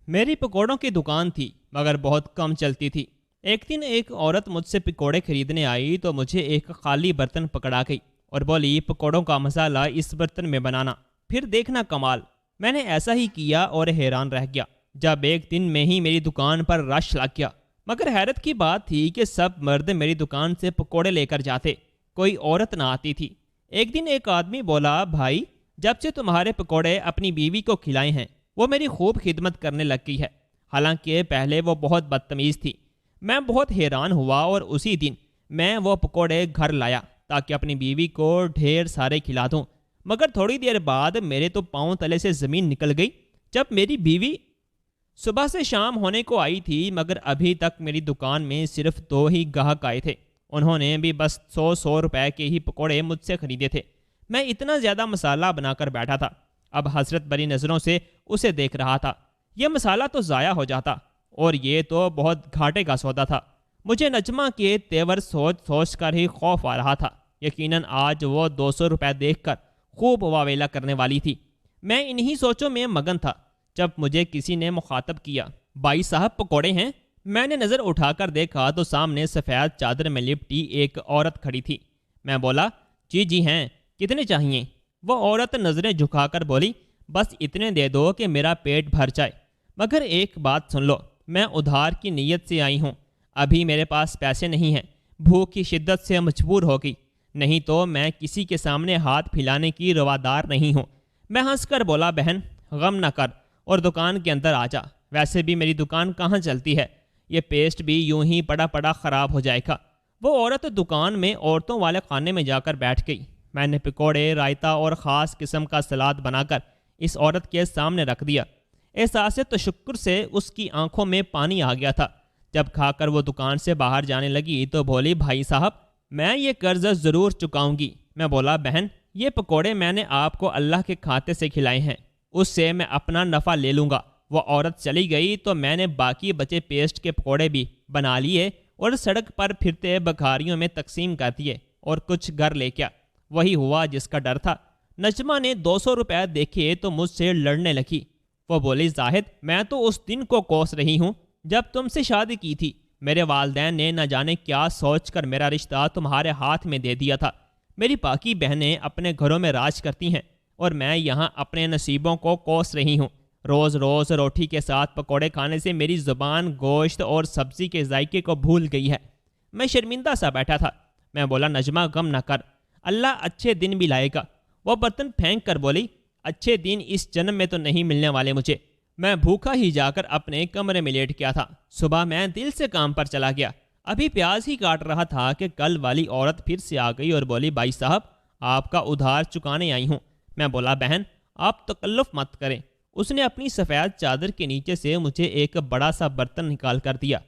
میری پکوڑوں کی دکان تھی مگر بہت کم چلتی تھی۔ ایک دن ایک عورت مجھ سے پکوڑے خریدنے آئی تو مجھے ایک خالی برتن پکڑا گئی اور بولی پکوڑوں کا مسالہ اس برتن میں بنانا، پھر دیکھنا کمال۔ میں نے ایسا ہی کیا اور حیران رہ گیا جب ایک دن میں ہی میری دکان پر رش لگ گیا۔ مگر حیرت کی بات تھی کہ سب مرد میری دکان سے پکوڑے لے کر جاتے، کوئی عورت نہ آتی تھی۔ ایک دن ایک آدمی بولا بھائی جب سے تمہارے پکوڑے اپنی بیوی کو کھلائے ہیں وہ میری خوب خدمت کرنے لگ گئی ہے، حالانکہ پہلے وہ بہت بدتمیز تھی۔ میں بہت حیران ہوا اور اسی دن میں وہ پکوڑے گھر لایا تاکہ اپنی بیوی کو ڈھیر سارے کھلا دوں۔ مگر تھوڑی دیر بعد میرے تو پاؤں تلے سے زمین نکل گئی جب میری بیوی صبح سے شام ہونے کو آئی تھی مگر ابھی تک میری دکان میں صرف 2 ہی گاہک آئے تھے۔ انہوں نے بھی بس 100 روپے کے ہی پکوڑے مجھ سے خریدے تھے۔ میں اتنا زیادہ مسالہ بنا کر بیٹھا تھا، اب حسرت بری نظروں سے اسے دیکھ رہا تھا۔ یہ مسالہ تو ضائع ہو جاتا اور یہ تو بہت گھاٹے کا سودا تھا۔ مجھے نجمہ کے تیور سوچ کر ہی خوف آ رہا تھا۔ یقیناً آج وہ 200 روپے دیکھ کر خوب واویلا کرنے والی تھی۔ میں انہی سوچوں میں مگن تھا جب مجھے کسی نے مخاطب کیا، بھائی صاحب پکوڑے ہیں؟ میں نے نظر اٹھا کر دیکھا تو سامنے سفید چادر میں لپٹی ایک عورت کھڑی تھی۔ میں بولا جی ہیں، کتنے چاہیے؟ وہ عورت نظریں جھکا کر بولی بس اتنے دے دو کہ میرا پیٹ بھر جائے، مگر ایک بات سن لو، میں ادھار کی نیت سے آئی ہوں، ابھی میرے پاس پیسے نہیں ہیں، بھوک کی شدت سے مجبور ہو گئی، نہیں تو میں کسی کے سامنے ہاتھ پھیلانے کی روادار نہیں ہوں۔ میں ہنس کر بولا بہن غم نہ کر اور دکان کے اندر آ جا، ویسے بھی میری دکان کہاں چلتی ہے، یہ پیسٹ بھی یوں ہی پڑا خراب ہو جائے گا۔ وہ عورت دکان میں عورتوں والے خانے میں جا کر بیٹھ گئی۔ میں نے پکوڑے، رائتا اور خاص قسم کا سلاد بنا کر اس عورت کے سامنے رکھ دیا۔ احساس تشکر سے اس کی آنکھوں میں پانی آ گیا تھا۔ جب کھا کر وہ دکان سے باہر جانے لگی تو بولی بھائی صاحب میں یہ قرض ضرور چکاؤں گی۔ میں بولا بہن یہ پکوڑے میں نے آپ کو اللہ کے کھاتے سے کھلائے ہیں، اس سے میں اپنا نفع لے لوں گا۔ وہ عورت چلی گئی تو میں نے باقی بچے پیسٹ کے پکوڑے بھی بنا لیے اور سڑک پر پھرتے بکھاریوں میں تقسیم کر دیے اور کچھ گھر لے گیا۔ وہی ہوا جس کا ڈر تھا۔ نجمہ نے 200 روپے دیکھے تو مجھ سے لڑنے لگی۔ وہ بولی زاہد میں تو اس دن کو کوس رہی ہوں جب تم سے شادی کی تھی، میرے والدین نے نہ جانے کیا سوچ کر میرا رشتہ تمہارے ہاتھ میں دے دیا تھا۔ میری باقی بہنیں اپنے گھروں میں راج کرتی ہیں اور میں یہاں اپنے نصیبوں کو کوس رہی ہوں۔ روز روز روٹی کے ساتھ پکوڑے کھانے سے میری زبان گوشت اور سبزی کے ذائقے کو بھول گئی ہے۔ میں شرمندہ سا بیٹھا تھا۔ میں بولا نجمہ غم نہ کر، اللہ اچھے دن بھی لائے گا۔ وہ برتن پھینک کر بولی اچھے دن اس جنم میں تو نہیں ملنے والے مجھے۔ میں بھوکا ہی جا کر اپنے کمرے میں لیٹ گیا تھا۔ صبح میں دل سے کام پر چلا گیا، ابھی پیاز ہی کاٹ رہا تھا کہ کل والی عورت پھر سے آ گئی اور بولی بھائی صاحب آپ کا ادھار چکانے آئی ہوں۔ میں بولا بہن آپ تکلف مت کریں۔ اس نے اپنی سفید چادر کے نیچے سے مجھے ایک بڑا سا برتن نکال کر دیا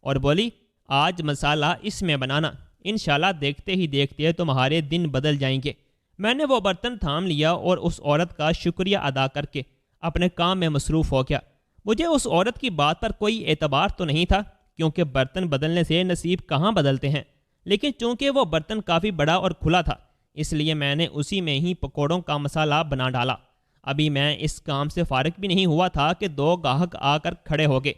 اور بولی آج مسالہ اس میں بنانا، انشاءاللہ دیکھتے ہی دیکھتے تمہارے دن بدل جائیں گے۔ میں نے وہ برتن تھام لیا اور اس عورت کا شکریہ ادا کر کے اپنے کام میں مصروف ہو گیا۔ مجھے اس عورت کی بات پر کوئی اعتبار تو نہیں تھا کیونکہ برتن بدلنے سے نصیب کہاں بدلتے ہیں، لیکن چونکہ وہ برتن کافی بڑا اور کھلا تھا اس لیے میں نے اسی میں ہی پکوڑوں کا مسالہ بنا ڈالا۔ ابھی میں اس کام سے فارغ بھی نہیں ہوا تھا کہ 2 گاہک آ کر کھڑے ہو گئے۔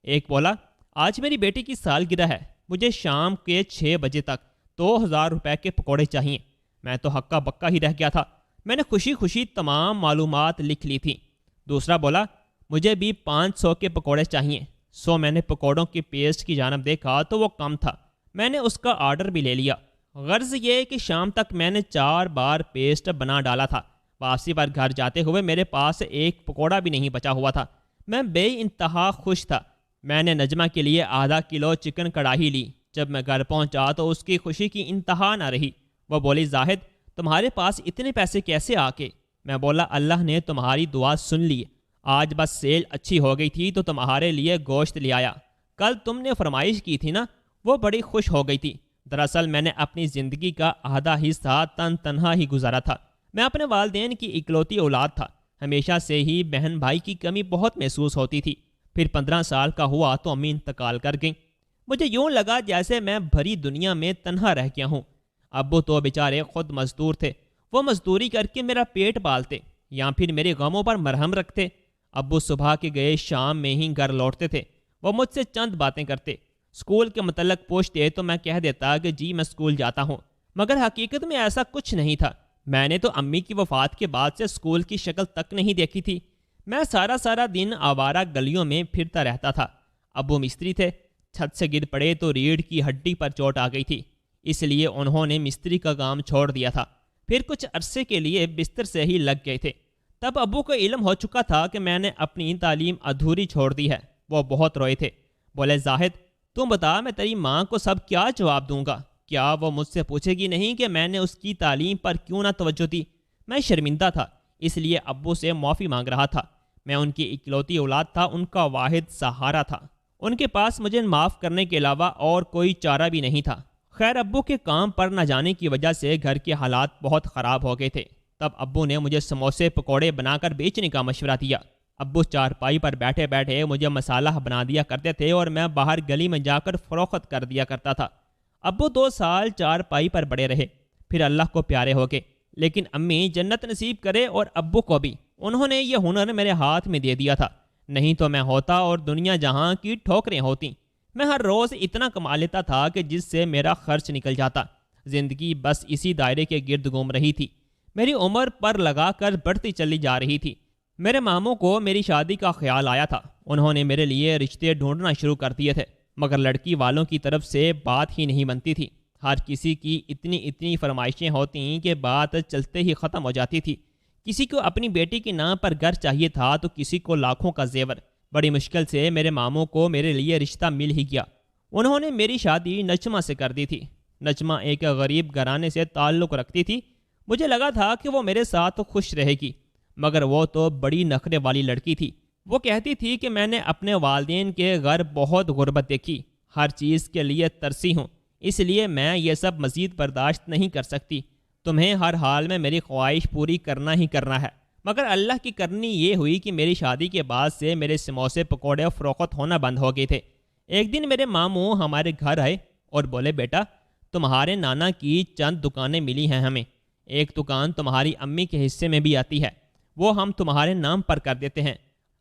ایک بولا آج میری بیٹی کی سالگرہ ہے، مجھے شام کے 6 بجے تک 2000 روپے کے پکوڑے چاہیے۔ میں تو ہکا بکا ہی رہ گیا تھا، میں نے خوشی خوشی تمام معلومات لکھ لی تھی۔ دوسرا بولا مجھے بھی 500 کے پکوڑے چاہیے۔ میں نے پکوڑوں کی پیسٹ کی جانب دیکھا تو وہ کم تھا، میں نے اس کا آرڈر بھی لے لیا۔ غرض یہ کہ شام تک میں نے 4 بار پیسٹ بنا ڈالا تھا۔ واپسی پر گھر جاتے ہوئے میرے پاس ایک پکوڑا بھی نہیں بچا ہوا تھا۔ میں بے انتہا خوش تھا۔ میں نے نجمہ کے لیے ½ کلو چکن کڑھائی لی۔ جب میں گھر پہنچا تو اس کی خوشی کی انتہا نہ رہی۔ وہ بولی زاہد تمہارے پاس اتنے پیسے کیسے آ کے؟ میں بولا اللہ نے تمہاری دعا سن لی، آج بس سیل اچھی ہو گئی تھی تو تمہارے لیے گوشت لے آیا، کل تم نے فرمائش کی تھی نا۔ وہ بڑی خوش ہو گئی تھی۔ دراصل میں نے اپنی زندگی کا آدھا حصہ تنہا ہی گزارا تھا۔ میں اپنے والدین کی اکلوتی اولاد تھا، ہمیشہ سے ہی بہن بھائی کی کمی بہت محسوس ہوتی تھی۔ پھر 15 سال کا ہوا تو امی انتقال کر گئیں۔ مجھے یوں لگا جیسے میں بھری دنیا میں تنہا رہ گیا ہوں۔ ابو تو بیچارے خود مزدور تھے، وہ مزدوری کر کے میرا پیٹ پالتے یا پھر میرے غموں پر مرہم رکھتے۔ ابو صبح کے گئے شام میں ہی گھر لوٹتے تھے۔ وہ مجھ سے چند باتیں کرتے، اسکول کے متعلق پوچھتے تو میں کہہ دیتا کہ جی میں اسکول جاتا ہوں، مگر حقیقت میں ایسا کچھ نہیں تھا۔ میں نے تو امی کی وفات کے بعد سے اسکول کی شکل تک نہیں دیکھی تھی۔ میں سارا دن آوارہ گلیوں میں پھرتا رہتا تھا۔ ابو مستری تھے، چھت سے گر پڑے تو ریڑھ کی ہڈی پر چوٹ آ گئی تھی، اس لیے انہوں نے مستری کا کام چھوڑ دیا تھا۔ پھر کچھ عرصے کے لیے بستر سے ہی لگ گئے تھے۔ تب ابو کو علم ہو چکا تھا کہ میں نے اپنی تعلیم ادھوری چھوڑ دی ہے۔ وہ بہت روئے تھے، بولے زاہد تم بتا میں تیری ماں کو سب کیا جواب دوں گا؟ کیا وہ مجھ سے پوچھے گی نہیں کہ میں نے اس کی تعلیم پر کیوں نہ توجہ دی؟ میں شرمندہ تھا، اس لیے ابو سے معافی مانگ رہا تھا۔ میں ان کی اکلوتی اولاد تھا، ان کا واحد سہارا تھا۔ ان کے پاس مجھے معاف کرنے کے علاوہ اور کوئی چارہ بھی نہیں تھا۔ خیر ابو کے کام پر نہ جانے کی وجہ سے گھر کے حالات بہت خراب ہو گئے تھے۔ تب ابو نے مجھے سموسے پکوڑے بنا کر بیچنے کا مشورہ دیا۔ ابو چارپائی پر بیٹھے بیٹھے مجھے مسالہ بنا دیا کرتے تھے اور میں باہر گلی میں جا کر فروخت کر دیا کرتا تھا۔ ابو 2 سال چارپائی پر بڑے رہے، پھر اللہ کو پیارے ہو گئے، لیکن امی جنت نصیب کرے اور ابو کو بھی، انہوں نے یہ ہنر میرے ہاتھ میں دے دیا تھا، نہیں تو میں ہوتا اور دنیا جہاں کی ٹھوکریں ہوتی۔ میں ہر روز اتنا کما لیتا تھا کہ جس سے میرا خرچ نکل جاتا۔ زندگی بس اسی دائرے کے گرد گھوم رہی تھی۔ میری عمر پر لگا کر بڑھتی چلی جا رہی تھی۔ میرے ماموں کو میری شادی کا خیال آیا تھا، انہوں نے میرے لیے رشتے ڈھونڈنا شروع کر دیے تھے، مگر لڑکی والوں کی طرف سے بات ہی نہیں بنتی تھی۔ ہر کسی کی اتنی فرمائشیں ہوتیں کہ بات چلتے ہی ختم ہو جاتی تھی۔ کسی کو اپنی بیٹی کے نام پر گھر چاہیے تھا تو کسی کو لاکھوں کا زیور۔ بڑی مشکل سے میرے ماموں کو میرے لیے رشتہ مل ہی گیا۔ انہوں نے میری شادی نجمہ سے کر دی تھی۔ نجمہ ایک غریب گھرانے سے تعلق رکھتی تھی۔ مجھے لگا تھا کہ وہ میرے ساتھ خوش رہے گی، مگر وہ تو بڑی نخرے والی لڑکی تھی۔ وہ کہتی تھی کہ میں نے اپنے والدین کے گھر بہت غربت دیکھی، ہر چیز کے لیے ترسی ہوں، اس لیے میں یہ سب مزید برداشت نہیں کر سکتی۔ تمہیں ہر حال میں میری خواہش پوری کرنا ہی کرنا ہے۔ مگر اللہ کی کرنی یہ ہوئی کہ میری شادی کے بعد سے میرے سموسے پکوڑے فروخت ہونا بند ہو گئے تھے۔ ایک دن میرے ماموں ہمارے گھر آئے اور بولے بیٹا تمہارے نانا کی چند دکانیں ملی ہیں ہمیں، ایک دکان تمہاری امی کے حصے میں بھی آتی ہے، وہ ہم تمہارے نام پر کر دیتے ہیں۔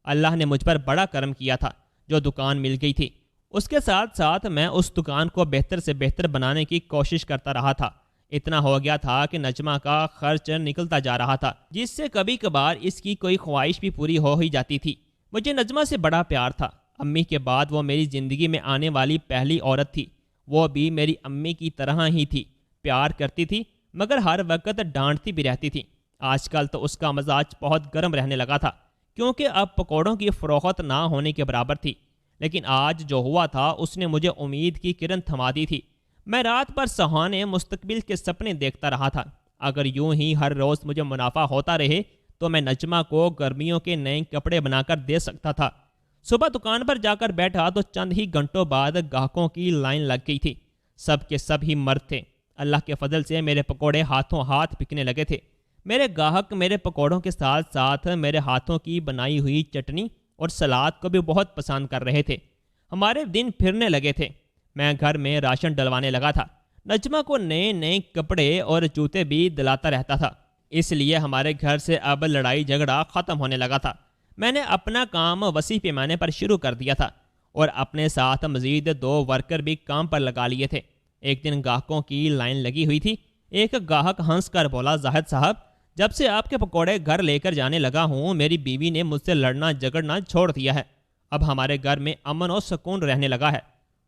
اللہ نے مجھ پر بڑا کرم کیا تھا جو دکان مل گئی تھی۔ اس کے ساتھ ساتھ میں اس دکان کو بہتر سے بہتر بنانے کی کوشش کرتا رہا تھا۔ اتنا ہو گیا تھا کہ نجمہ کا خرچ نکلتا جا رہا تھا، جس سے کبھی کبھار اس کی کوئی خواہش بھی پوری ہو ہی جاتی تھی۔ مجھے نجمہ سے بڑا پیار تھا۔ امی کے بعد وہ میری زندگی میں آنے والی پہلی عورت تھی۔ وہ بھی میری امی کی طرح ہی تھی، پیار کرتی تھی مگر ہر وقت ڈانٹتی بھی رہتی تھی۔ آج کل تو اس کا مزاج بہت گرم رہنے لگا تھا، کیونکہ اب پکوڑوں کی فروخت نہ ہونے کے برابر تھی۔ لیکن آج جو ہوا تھا اس نے مجھے امید کی کرن تھما دی تھی۔ میں رات بھر سہانے مستقبل کے سپنے دیکھتا رہا تھا۔ اگر یوں ہی ہر روز مجھے منافع ہوتا رہے تو میں نجمہ کو گرمیوں کے نئے کپڑے بنا کر دے سکتا تھا۔ صبح دکان پر جا کر بیٹھا تو چند ہی گھنٹوں بعد گاہکوں کی لائن لگ گئی تھی۔ سب کے سب ہی مرد تھے۔ اللہ کے فضل سے میرے پکوڑے ہاتھوں ہاتھ بکنے لگے تھے۔ میرے گاہک میرے پکوڑوں کے ساتھ ساتھ میرے ہاتھوں کی بنائی ہوئی چٹنی اور سلاد کو بھی بہت پسند کر رہے تھے۔ ہمارے دن پھرنے لگے تھے۔ میں گھر میں راشن ڈلوانے لگا تھا۔ نجمہ کو نئے کپڑے اور جوتے بھی دلاتا رہتا تھا، اس لیے ہمارے گھر سے اب لڑائی جھگڑا ختم ہونے لگا تھا۔ میں نے اپنا کام وسیع پیمانے پر شروع کر دیا تھا اور اپنے ساتھ مزید 2 ورکر بھی کام پر لگا لیے تھے۔ ایک دن گاہکوں کی لائن لگی ہوئی تھی۔ ایک گاہک ہنس کر بولا زاہد صاحب جب سے آپ کے پکوڑے گھر لے کر جانے لگا ہوں میری بیوی نے مجھ سے لڑنا جھگڑنا چھوڑ دیا ہے، اب ہمارے گھر میں امن و سکون رہنے لگا ہے۔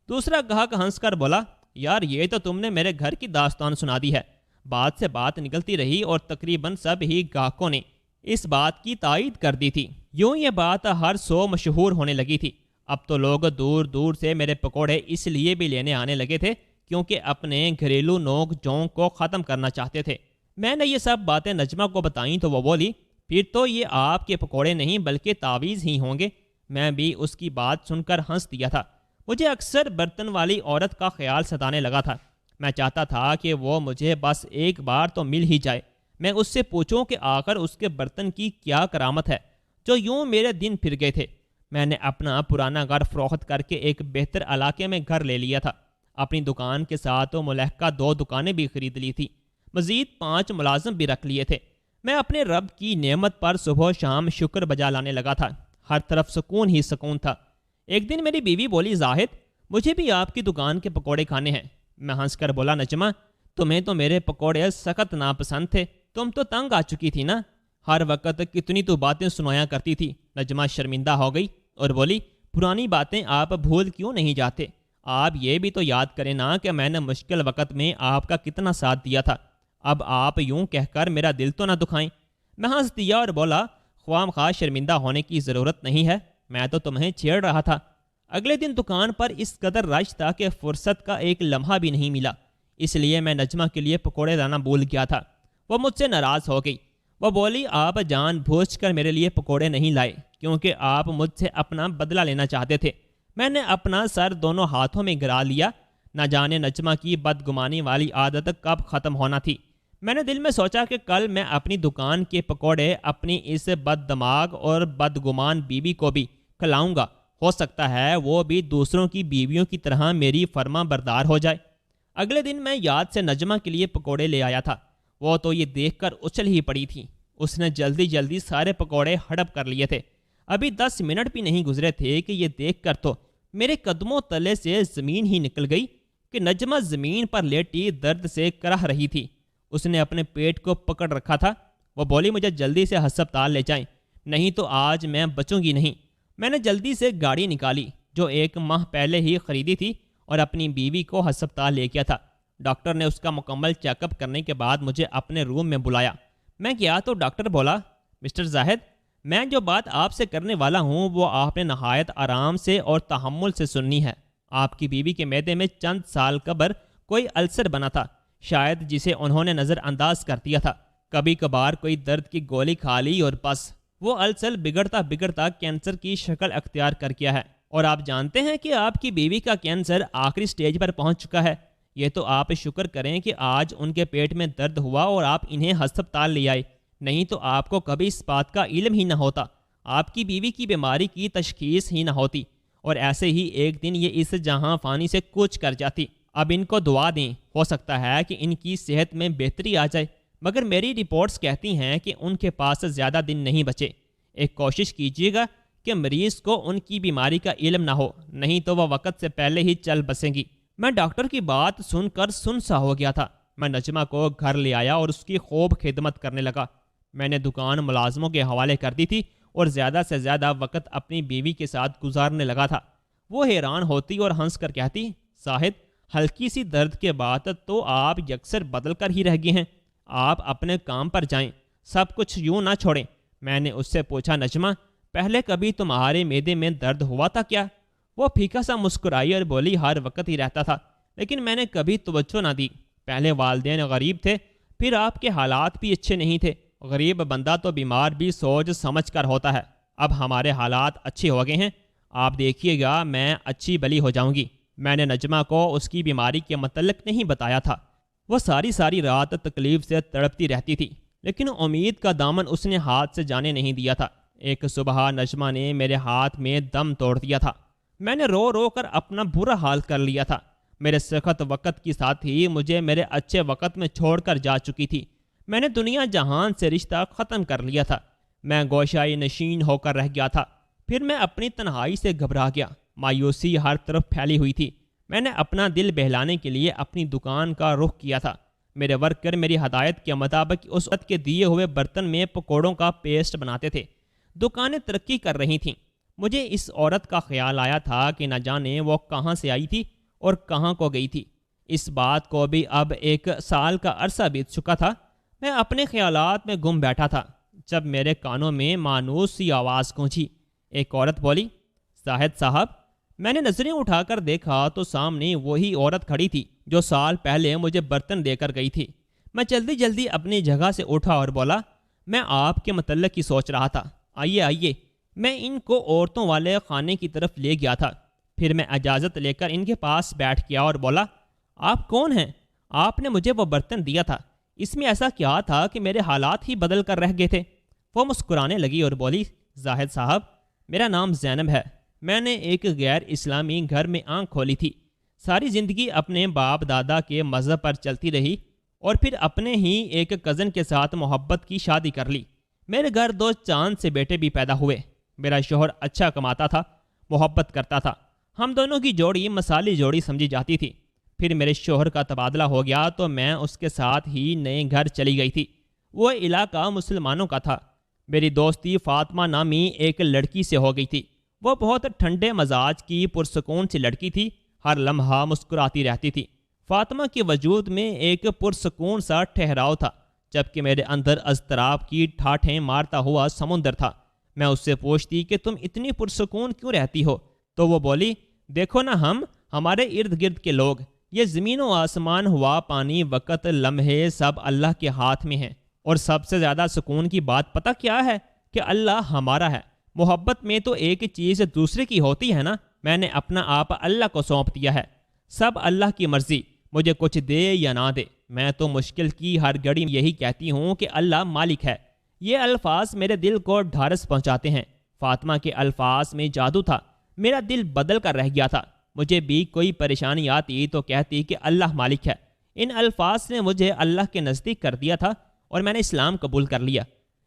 دوسرا گاہک ہنس کر بولا یار یہ تو تم نے میرے گھر کی داستان سنا دی ہے۔ بات سے بات نکلتی رہی اور تقریباً سب ہی گاہکوں نے اس بات کی تائید کر دی تھی۔ یوں یہ بات ہر سو مشہور ہونے لگی تھی۔ اب تو لوگ دور دور سے میرے پکوڑے اس لیے بھی لینے آنے لگے تھے کیونکہ اپنے گھریلو نوک جھونک کو ختم کرنا چاہتے تھے۔ میں نے یہ سب باتیں نجمہ کو بتائیں تو وہ بولی پھر تو یہ آپ کے پکوڑے نہیں بلکہ تعویذ ہی ہوں گے۔ میں بھی اس کی بات سن کر ہنس دیا تھا۔ مجھے اکثر برتن والی عورت کا خیال ستانے لگا تھا۔ میں چاہتا تھا کہ وہ مجھے بس ایک بار تو مل ہی جائے، میں اس سے پوچھوں کہ آخر اس کے برتن کی کیا کرامت ہے جو یوں میرے دن پھر گئے تھے۔ میں نے اپنا پرانا گھر فروخت کر کے ایک بہتر علاقے میں گھر لے لیا تھا۔ اپنی دکان کے ساتھ ملحقہ 2 دکانیں بھی خرید لی تھی، مزید 5 ملازم بھی رکھ لیے تھے۔ میں اپنے رب کی نعمت پر صبح و شام شکر بجا لانے لگا تھا۔ ہر طرف سکون ہی سکون تھا۔ ایک دن میری بیوی بولی، زاہد مجھے بھی آپ کی دکان کے پکوڑے کھانے ہیں۔ میں ہنس کر بولا، نجمہ تمہیں تو میرے پکوڑے سخت ناپسند تھے، تم تو تنگ آ چکی تھی نا، ہر وقت کتنی تو باتیں سنایا کرتی تھی۔ نجمہ شرمندہ ہو گئی اور بولی، پرانی باتیں آپ بھول کیوں نہیں جاتے؟ آپ یہ بھی تو یاد کریں نا کہ میں نے مشکل وقت میں آپ کا کتنا ساتھ دیا تھا، اب آپ یوں کہہ کر میرا دل تو نہ دکھائیں۔ میں ہنس دیا اور بولا، خواہ خواہ شرمندہ ہونے کی ضرورت نہیں ہے، میں تو تمہیں چھیڑ رہا تھا۔ اگلے دن دکان پر اس قدر رش تھا کہ فرصت کا ایک لمحہ بھی نہیں ملا، اس لیے میں نجمہ کے لیے پکوڑے لانا بھول گیا تھا۔ وہ مجھ سے ناراض ہو گئی۔ وہ بولی، آپ جان بوجھ کر میرے لیے پکوڑے نہیں لائے کیونکہ آپ مجھ سے اپنا بدلہ لینا چاہتے تھے۔ میں نے اپنا سر دونوں ہاتھوں میں گرا لیا، نہ جانے نجمہ کی بدگمانی والی عادت کب ختم ہونا تھی۔ میں نے دل میں سوچا کہ کل میں اپنی دکان کے پکوڑے اپنی اس بد دماغ اور بدگمان بیوی کو بھی کھلاؤں گا، ہو سکتا ہے وہ بھی دوسروں کی بیویوں کی طرح میری فرما بردار ہو جائے۔ اگلے دن میں یاد سے نجمہ کے لیے پکوڑے لے آیا تھا۔ وہ تو یہ دیکھ کر اچھل ہی پڑی تھی۔ اس نے جلدی جلدی سارے پکوڑے ہڑپ کر لیے تھے۔ ابھی 10 منٹ بھی نہیں گزرے تھے کہ یہ دیکھ کر تو میرے قدموں تلے سے زمین ہی نکل گئی کہ نجمہ زمین پر لیٹی درد سے کرہ رہی تھی۔ اس نے اپنے پیٹ کو پکڑ رکھا تھا۔ وہ بولی، مجھے جلدی سے ہسپتال لے جائیں، نہیں تو آج میں بچوں گی نہیں۔ میں نے جلدی سے گاڑی نکالی جو 1 ماہ پہلے ہی خریدی تھی اور اپنی بیوی کو ہسپتال لے گیا تھا۔ ڈاکٹر نے اس کا مکمل چیک اپ کرنے کے بعد مجھے اپنے روم میں بلایا۔ میں گیا تو ڈاکٹر بولا، مسٹر زاہد میں جو بات آپ سے کرنے والا ہوں وہ آپ نے نہایت آرام سے اور تحمل سے سننی ہے۔ آپ کی بیوی کے معدے میں چند سال قبل کوئی السر بنا تھا، شاید جسے انہوں نے نظر انداز کر دیا تھا۔ کبھی کبھار کوئی درد کی گولی کھا لی اور بس وہ السر بگڑتا بگڑتا کینسر کی شکل اختیار کر گیا ہے، اور آپ جانتے ہیں کہ آپ کی بیوی کا کینسر آخری سٹیج پر پہنچ چکا ہے۔ یہ تو آپ شکر کریں کہ آج ان کے پیٹ میں درد ہوا اور آپ انہیں ہسپتال لے آئے، نہیں تو آپ کو کبھی اس بات کا علم ہی نہ ہوتا، آپ کی بیوی کی بیماری کی تشخیص ہی نہ ہوتی، اور ایسے ہی ایک دن یہ اس جہاں فانی سے کوچ کر جاتی۔ اب ان کو دعا دیں، ہو سکتا ہے کہ ان کی صحت میں بہتری آ جائے، مگر میری رپورٹس کہتی ہیں کہ ان کے پاس زیادہ دن نہیں بچے۔ ایک کوشش کیجیے گا کہ مریض کو ان کی بیماری کا علم نہ ہو، نہیں تو وہ وقت سے پہلے ہی چل بسیں گی۔ میں ڈاکٹر کی بات سن کر سنسا ہو گیا تھا۔ میں نجمہ کو گھر لے آیا اور اس کی خوب خدمت کرنے لگا۔ میں نے دکان ملازموں کے حوالے کر دی تھی اور زیادہ سے زیادہ وقت اپنی بیوی کے ساتھ گزارنے لگا تھا۔ وہ حیران ہوتی اور ہنس کر کہتی، زاہد ہلکی سی درد کے بعد تو آپ یکسر بدل کر ہی رہ گئے ہیں، آپ اپنے کام پر جائیں، سب کچھ یوں نہ چھوڑیں۔ میں نے اس سے پوچھا، نجمہ پہلے کبھی تمہارے معدے میں درد ہوا تھا کیا؟ وہ پھیکا سا مسکرائی اور بولی، ہر وقت ہی رہتا تھا، لیکن میں نے کبھی توجہ نہ دی۔ پہلے والدین غریب تھے، پھر آپ کے حالات بھی اچھے نہیں تھے۔ غریب بندہ تو بیمار بھی سوچ سمجھ کر ہوتا ہے۔ اب ہمارے حالات اچھے ہو گئے ہیں، آپ دیکھیے گا میں اچھی بلی ہو جاؤں گی۔ میں نے نجمہ کو اس کی بیماری کے متعلق نہیں بتایا تھا۔ وہ ساری رات تکلیف سے تڑپتی رہتی تھی، لیکن امید کا دامن اس نے ہاتھ سے جانے نہیں دیا تھا۔ ایک صبح نجمہ نے میرے ہاتھ میں دم توڑ دیا تھا۔ میں نے رو رو کر اپنا برا حال کر لیا تھا۔ میرے سخت وقت کی ساتھی مجھے میرے اچھے وقت میں چھوڑ کر جا چکی تھی۔ میں نے دنیا جہان سے رشتہ ختم کر لیا تھا۔ میں گوشائی نشین ہو کر رہ گیا تھا۔ پھر میں اپنی تنہائی سے گھبرا گیا۔ مایوسی ہر طرف پھیلی ہوئی تھی۔ میں نے اپنا دل بہلانے کے لیے اپنی دکان کا رخ کیا تھا۔ میرے ورکر میری ہدایت کے مطابق اس وقت کے دیے ہوئے برتن میں پکوڑوں کا پیسٹ بناتے تھے۔ دکانیں ترقی کر رہی تھیں۔ مجھے اس عورت کا خیال آیا تھا کہ نہ جانے وہ کہاں سے آئی تھی اور کہاں کو گئی تھی۔ اس بات کو بھی اب 1 سال کا عرصہ بیت چکا تھا۔ میں اپنے خیالات میں گم بیٹھا تھا جب میرے کانوں میں مانوس سی آواز گونجی۔ ایک عورت بولی، زاہد صاحب۔ میں نے نظریں اٹھا کر دیکھا تو سامنے وہی عورت کھڑی تھی جو سال پہلے مجھے برتن دے کر گئی تھی۔ میں جلدی جلدی اپنی جگہ سے اٹھا اور بولا، میں آپ کے متعلق ہی سوچ رہا تھا، آئیے آئیے۔ میں ان کو عورتوں والے خانے کی طرف لے گیا تھا۔ پھر میں اجازت لے کر ان کے پاس بیٹھ گیا اور بولا، آپ کون ہیں؟ آپ نے مجھے وہ برتن دیا تھا، اس میں ایسا کیا تھا کہ میرے حالات ہی بدل کر رہ گئے تھے؟ وہ مسکرانے لگی اور بولی، زاہد صاحب میرا نام زینب ہے۔ میں نے ایک غیر اسلامی گھر میں آنکھ کھولی تھی۔ ساری زندگی اپنے باپ دادا کے مذہب پر چلتی رہی اور پھر اپنے ہی ایک کزن کے ساتھ محبت کی شادی کر لی۔ میرے گھر 2 چاند سے بیٹے بھی پیدا ہوئے۔ میرا شوہر اچھا کماتا تھا، محبت کرتا تھا، ہم دونوں کی جوڑی مثالی جوڑی سمجھی جاتی تھی۔ پھر میرے شوہر کا تبادلہ ہو گیا تو میں اس کے ساتھ ہی نئے گھر چلی گئی تھی۔ وہ علاقہ مسلمانوں کا تھا۔ میری دوستی فاطمہ نامی ایک لڑکی سے ہو گئی تھی۔ وہ بہت ٹھنڈے مزاج کی پرسکون سی لڑکی تھی، ہر لمحہ مسکراتی رہتی تھی۔ فاطمہ کے وجود میں ایک پرسکون سا ٹھہراؤ تھا، جبکہ میرے اندر اضطراب کی ٹھاٹھیں مارتا ہوا سمندر تھا۔ میں اس سے پوچھتی کہ تم اتنی پرسکون کیوں رہتی ہو؟ تو وہ بولی، دیکھو نا، ہمارے ارد گرد کے لوگ، یہ زمین و آسمان، ہوا، پانی، وقت، لمحے، سب اللہ کے ہاتھ میں ہیں۔ اور سب سے زیادہ سکون کی بات پتہ کیا ہے؟ کہ اللہ ہمارا ہے۔ محبت میں تو ایک چیز دوسرے کی ہوتی ہے نا۔ میں نے اپنا آپ اللہ کو سونپ دیا ہے، سب اللہ کی مرضی، مجھے کچھ دے یا نہ دے۔ میں تو مشکل کی ہر گھڑی یہی کہتی ہوں کہ اللہ مالک ہے۔ یہ الفاظ میرے دل کو ڈھارس پہنچاتے ہیں۔ فاطمہ کے الفاظ میں جادو تھا، میرا دل بدل کر رہ گیا تھا۔ مجھے بھی کوئی پریشانی آتی تو کہتی کہ اللہ مالک ہے۔ ان الفاظ نے مجھے اللہ کے نزدیک کر دیا تھا اور میں نے اسلام قبول کر لیا۔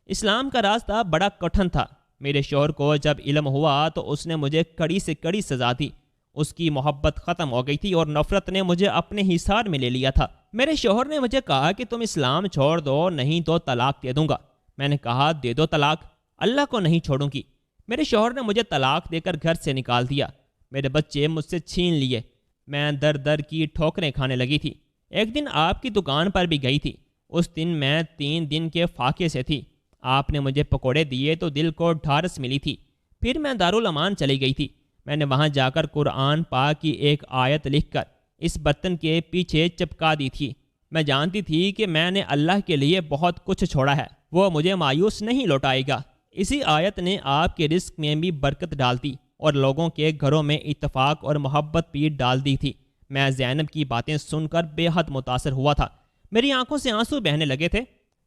اسلام کا راستہ بڑا کٹھن تھا۔ میرے شوہر کو جب علم ہوا تو اس نے مجھے کڑی سے کڑی سزا دی۔ اس کی محبت ختم ہو گئی تھی اور نفرت نے مجھے اپنے حصار میں لے لیا تھا۔ میرے شوہر نے مجھے کہا کہ تم اسلام چھوڑ دو، نہیں تو طلاق دے دوں گا۔ میں نے کہا، دے دو طلاق، اللہ کو نہیں چھوڑوں گی۔ میرے شوہر نے مجھے طلاق دے کر گھر سے نکال دیا، میرے بچے مجھ سے چھین لیے۔ میں در در کی ٹھوکریں کھانے لگی تھی۔ ایک دن آپ کی دکان پر بھی گئی تھی۔ اس دن میں 3 دن کے فاقے سے تھی۔ آپ نے مجھے پکوڑے دیے تو دل کو ڈھارس ملی تھی۔ پھر میں دارالامان چلی گئی تھی۔ میں نے وہاں جا کر قرآن پاک کی ایک آیت لکھ کر اس برتن کے پیچھے چپکا دی تھی۔ میں جانتی تھی کہ میں نے اللہ کے لیے بہت کچھ چھوڑا ہے، وہ مجھے مایوس نہیں لوٹائے گا۔ اسی آیت نے آپ کے رزق میں بھی برکت ڈال دی اور لوگوں کے گھروں میں اتفاق اور محبت بھی ڈال دی تھی۔ میں زینب کی باتیں سن کر بے حد متاثر ہوا تھا۔ میری آنکھوں سے آنسو بہنے لگے تھے۔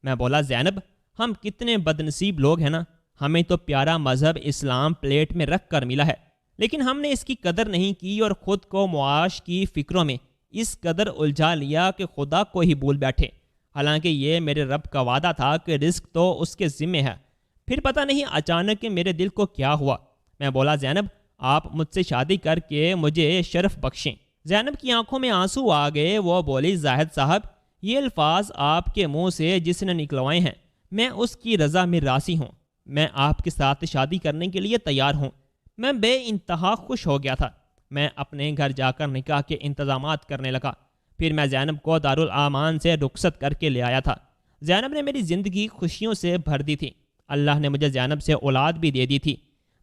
میں بولا، زینب، ہم کتنے بدنصیب لوگ ہیں نا، ہمیں تو پیارا مذہب اسلام پلیٹ میں رکھ کر ملا ہے، لیکن ہم نے اس کی قدر نہیں کی اور خود کو معاش کی فکروں میں اس قدر الجھا لیا کہ خدا کو ہی بھول بیٹھے۔ حالانکہ یہ میرے رب کا وعدہ تھا کہ رزق تو اس کے ذمے ہے۔ پھر پتہ نہیں اچانک میرے دل کو کیا ہوا۔ میں بولا، زینب، آپ مجھ سے شادی کر کے مجھے شرف بخشیں۔ زینب کی آنکھوں میں آنسو آ گئے۔ وہ بولی، زاہد صاحب، یہ الفاظ آپ کے منہ سے جس نے نکلوائے ہیں، میں اس کی رضا میں راضی ہوں۔ میں آپ کے ساتھ شادی کرنے کے لیے تیار ہوں۔ میں بے انتہا خوش ہو گیا تھا۔ میں اپنے گھر جا کر نکاح کے انتظامات کرنے لگا۔ پھر میں زینب کو دارالامان سے رخصت کر کے لے آیا تھا۔ زینب نے میری زندگی خوشیوں سے بھر دی تھی۔ اللہ نے مجھے زینب سے اولاد بھی دے دی تھی۔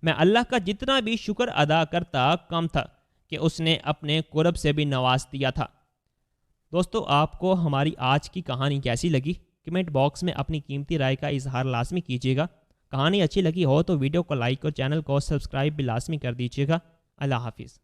میں اللہ کا جتنا بھی شکر ادا کرتا کم تھا کہ اس نے اپنے قرب سے بھی نواز دیا تھا۔ دوستو، آپ کو ہماری آج کی کہانی کیسی لگی؟ کمنٹ باکس میں اپنی قیمتی رائے کا اظہار لازمی کیجیے گا۔ کہانی اچھی لگی ہو تو ویڈیو کو لائک اور چینل کو سبسکرائب بھی لازمی کر دیجیے گا۔ اللہ حافظ۔